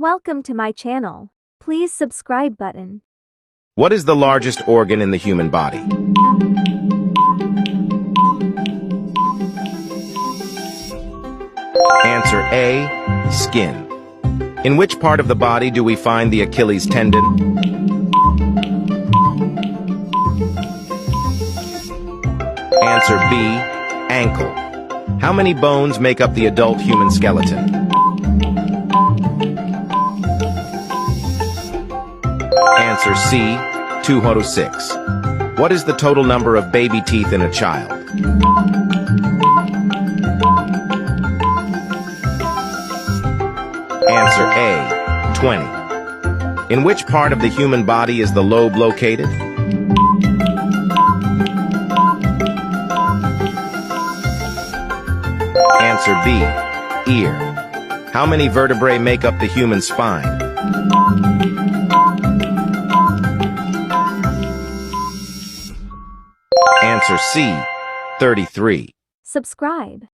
Welcome to my channel. Please subscribe button. What is the largest organ in the human body? Answer A, skin. In which part of the body do we find the Achilles tendon? Answer B, ankle. How many bones make up the adult human skeleton? Answer C, 206. What is the total number of baby teeth in a child? Answer A, 20. In which part of the human body is the lobe located? Answer B, ear. How many vertebrae make up the human spine? Answer C, 33. Subscribe.